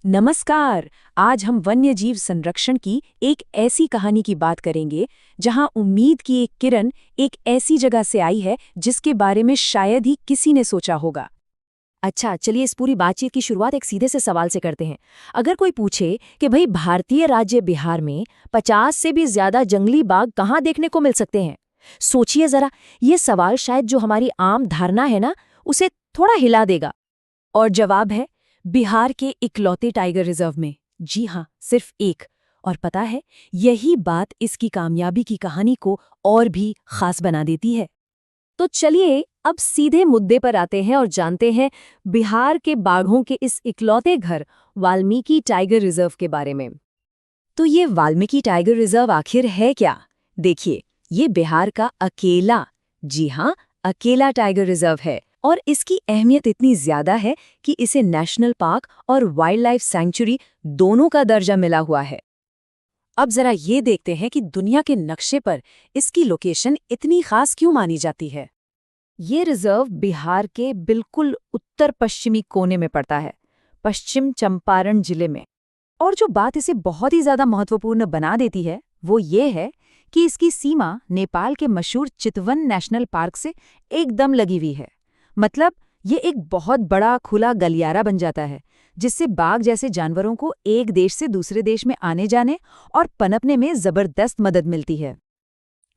नमस्कार। आज हम वन्य जीव संरक्षण की एक ऐसी कहानी की बात करेंगे जहां उम्मीद की एक किरण एक ऐसी जगह से आई है जिसके बारे में शायद ही किसी ने सोचा होगा। अच्छा, चलिए इस पूरी बातचीत की शुरुआत एक सीधे से सवाल से करते हैं। अगर कोई पूछे कि भाई भारतीय राज्य बिहार में 50 से भी ज्यादा जंगली बाघ कहाँ देखने को मिल सकते हैं? सोचिए जरा, ये सवाल शायद जो हमारी आम धारणा है ना, उसे थोड़ा हिला देगा। और जवाब है बिहार के इकलौते टाइगर रिजर्व में। जी हाँ, सिर्फ एक। और पता है, यही बात इसकी कामयाबी की कहानी को और भी खास बना देती है। तो चलिए अब सीधे मुद्दे पर आते हैं और जानते हैं बिहार के बाघों के इस इकलौते घर वाल्मीकि टाइगर रिजर्व के बारे में। तो ये वाल्मीकि टाइगर रिजर्व आखिर है क्या? देखिए, ये बिहार का अकेला, जी हाँ, अकेला टाइगर रिजर्व है और इसकी अहमियत इतनी ज्यादा है कि इसे नेशनल पार्क और वाइल्ड लाइफ सैंक्चुरी दोनों का दर्जा मिला हुआ है। अब जरा ये देखते हैं कि दुनिया के नक्शे पर इसकी लोकेशन इतनी खास क्यों मानी जाती है। ये रिजर्व बिहार के बिल्कुल उत्तर पश्चिमी कोने में पड़ता है, पश्चिम चंपारण जिले में। और जो बात इसे बहुत ही ज्यादा महत्वपूर्ण बना देती है वो ये है कि इसकी सीमा नेपाल के मशहूर चितवन नेशनल पार्क से एकदम लगी हुई है। मतलब ये एक बहुत बड़ा खुला गलियारा बन जाता है जिससे बाघ जैसे जानवरों को एक देश से दूसरे देश में आने जाने और पनपने में जबरदस्त मदद मिलती है।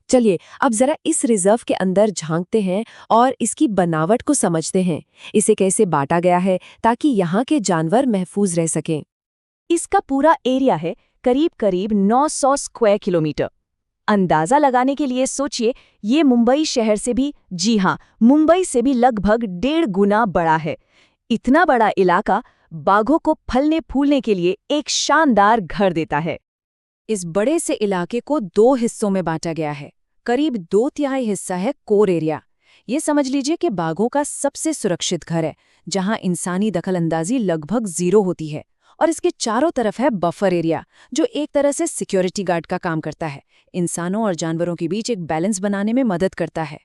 चलिए अब जरा इस रिजर्व के अंदर झांकते हैं और इसकी बनावट को समझते हैं। इसे कैसे बांटा गया है ताकि यहाँ के जानवर महफूज रह सकें। इसका पूरा एरिया है करीब करीब 900 स्क्वायर किलोमीटर। अंदाजा लगाने के लिए सोचिए, ये मुंबई शहर से भी, जी हाँ, मुंबई से भी लगभग 1.5 गुना बड़ा है। इतना बड़ा इलाका बाघों को फलने फूलने के लिए एक शानदार घर देता है। इस बड़े से इलाके को 2 हिस्सों में बांटा गया है। करीब 2/3 हिस्सा है कोर एरिया। ये समझ लीजिए कि बाघों का सबसे सुरक्षित घर है, जहां इंसानी दखलंदाजी लगभग 0 होती है। और इसके चारों तरफ है बफर एरिया, जो एक तरह से सिक्योरिटी गार्ड का काम करता है, इंसानों और जानवरों के बीच एक बैलेंस बनाने में मदद करता है।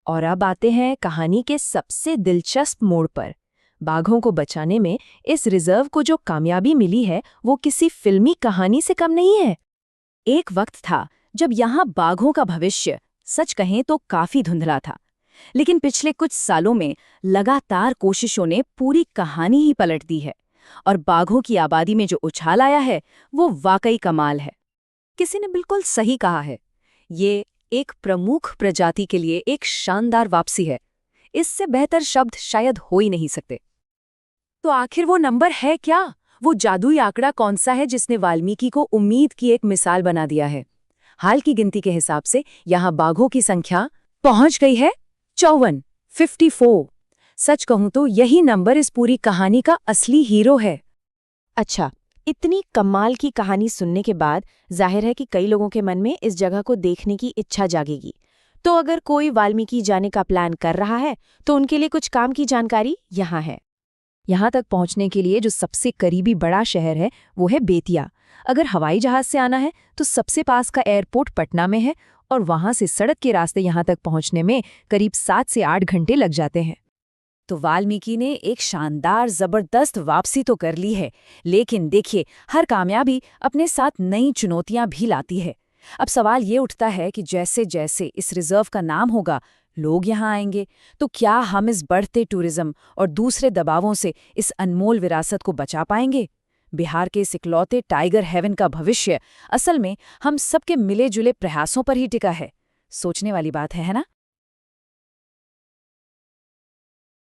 और अब आते हैं कहानी के सबसे दिलचस्प मोड़ पर। बाघों को बचाने में इस रिजर्व को जो कामयाबी मिली है वो किसी फिल्मी कहानी से कम नहीं है। एक वक्त था जब यहाँ बाघों का भविष्य सच कहें तो काफी धुंधला था, लेकिन पिछले कुछ सालों में लगातार कोशिशों ने पूरी कहानी ही पलट दी है। और बाघों की आबादी में जो उछाल आया है वो वाकई कमाल है। किसी ने बिल्कुल सही कहा है, ये एक प्रमुख प्रजाति के लिए एक शानदार वापसी है। इससे बेहतर शब्द शायद हो ही नहीं सकते। तो आखिर वो नंबर है क्या? वो जादुई आंकड़ा कौन सा है जिसने वाल्मीकि को उम्मीद की एक मिसाल बना दिया है? हाल की गिनती के हिसाब से यहाँ बाघों की संख्या पहुंच गई है 54। सच कहूं तो यही नंबर इस पूरी कहानी का असली हीरो है। अच्छा, इतनी कमाल की कहानी सुनने के बाद जाहिर है कि कई लोगों के मन में इस जगह को देखने की इच्छा जागेगी। तो अगर कोई वाल्मीकि जाने का प्लान कर रहा है तो उनके लिए कुछ काम की जानकारी यहाँ है। यहाँ तक पहुँचने के लिए जो सबसे करीबी बड़ा शहर है वो है बेतिया। अगर हवाई जहाज से आना है तो सबसे पास का एयरपोर्ट पटना में है और वहाँ से सड़क के रास्ते यहाँ तक पहुँचने में करीब 7 से 8 घंटे लग जाते हैं। तो वाल्मीकि ने एक शानदार जबरदस्त वापसी तो कर ली है, लेकिन देखिए, हर कामयाबी अपने साथ नई चुनौतियां भी लाती है। अब सवाल ये उठता है कि जैसे जैसे इस रिजर्व का नाम होगा, लोग यहाँ आएंगे, तो क्या हम इस बढ़ते टूरिज्म और दूसरे दबावों से इस अनमोल विरासत को बचा पाएंगे? बिहार के इस इकलौते टाइगर हेवन का भविष्य असल में हम सबके मिले जुले प्रयासों पर ही टिका है। सोचने वाली बात है ना?